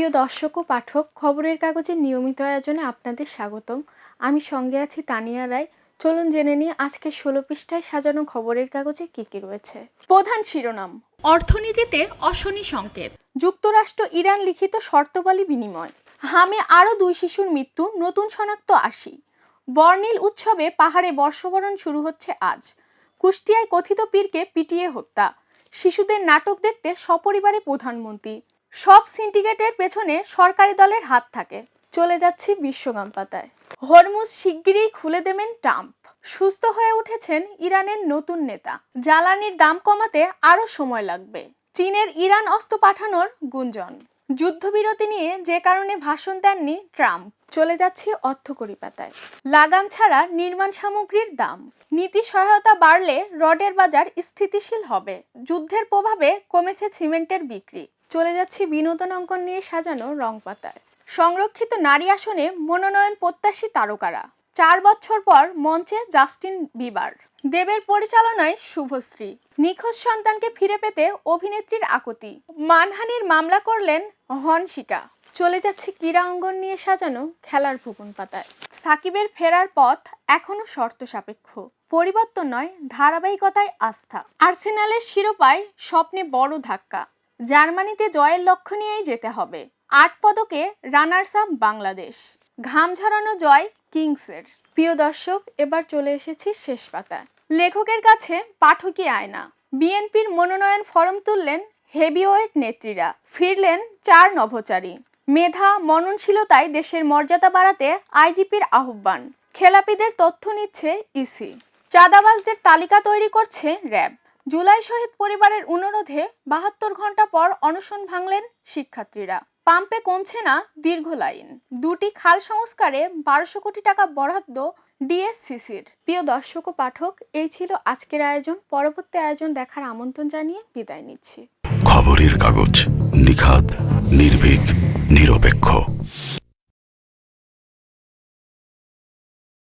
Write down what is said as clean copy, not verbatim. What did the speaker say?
প্রিয় দর্শক ও পাঠক, খবরের কাগজের নিয়মিত আয়োজনে আপনাদের স্বাগতম। আমি সঙ্গে আছি তানিয়া রায়। চলুন জেনে নিই আজকে 16 পৃষ্ঠায় সাজানো খবরের কাগজে কি কি রয়েছে। প্রধান শিরোনাম: অর্থনীতিতে অশনি সংকেত, যুক্তরাষ্ট্র ইরান লিখিত শর্তবলী বিনিময়, হামে আরও 2 শিশুর মৃত্যু, নতুন শনাক্ত 80। বর্ণিল উৎসবে পাহাড়ে বর্ষবরণ শুরু হচ্ছে আজ। কুষ্টিয়ায় কথিত পীরকে পিটিয়ে হত্যা, শিশুদের নাটক দেখতে সপরিবারে প্রধানমন্ত্রী। সব সিন্ডিকেটের পেছনে সরকারি দলের হাত থাকে। চলে যাচ্ছি বিশ্বগাম পাতায়। হরমুজ শিগগিরই খুলে দেবেন ট্রাম্প, সুস্থ হয়ে উঠেছেন ইরানের নতুন নেতা। জ্বালানির দাম কমাতে আরও সময় লাগবে। চীনের ইরান অস্ত্র পাঠানোর গুঞ্জন। যুদ্ধবিরতি নিয়ে যে কারণে ভাষণ দেননি ট্রাম্প। চলে যাচ্ছি অর্থকড়ি পাতায়। লাগাম ছাড়া নির্মাণ সামগ্রীর দাম, নীতি সহায়তা বাড়লে রডের বাজার স্থিতিশীল হবে। যুদ্ধের প্রভাবে কমেছে সিমেন্টের বিক্রি। চলে যাচ্ছি বিনোদন অঙ্কন নিয়ে সাজানো রং পাতায়। সংরক্ষিত নারী আসনে মনোনয়ন প্রত্যাশী তারকারা। 4 বছর পর মঞ্চে জাস্টিন বিবার। দেবের পরিচালনায় শুভশ্রী। নিখোঁজ সন্তানকে ফিরে পেতে অভিনেত্রীর আকুতি। মানহানির মামলা করলেন হনশিকা। চলে যাচ্ছে ক্রীড়া অঙ্গন নিয়ে সাজানো খেলার ভুবন পাতায়। সাকিবের ফেরার পথ এখনো শর্ত সাপেক্ষ, পরিবর্তন নয় ধারাবাহিকতায় আস্থা। আর্সেনালের শিরোপায় স্বপ্নে বড় ধাক্কা, জার্মানিতে জয়ের লক্ষ্য নিয়েই যেতে হবে। 8 পদকে রানার্স আপ বাংলাদেশ, ঘাম ঝরানো জয় কিংসের। প্রিয় দর্শক, এবার চলে এসেছি শেষ পাতায়। লেখকের কাছে পাঠকই আয়না, বিএনপির মনোনয়ন ফরম তুললেন হেভিওয়েট নেত্রীরা, ফিরলেন 4 নভোচারী। মেধা মননশীলতায় দেশের মর্যাদা বাড়াতে আইজিপির আহ্বান, খেলাপিদের তথ্য নিচ্ছে ইসি। চাঁদাবাজদের তালিকা তৈরি করছে র্যাব। জুলাই শহীদ পরিবারের অনুরোধে 72 ঘন্টা পর অনশন ভাঙলেন শিক্ষার্থীরা। পাম্পে কমছে না দীর্ঘ লাইন। 2টি খাল সংস্কারে 1200 কোটি টাকা বরাদ্দ ডিএসসিসির। প্রিয় দর্শক ও পাঠক, এই ছিল আজকের আয়োজন। পরবর্তী আয়োজন দেখার আমন্ত্রণ জানিয়ে বিদায় নিচ্ছি। খবরের কাগজ, নিখাদ, নির্ভীক, নিরপেক্ষ।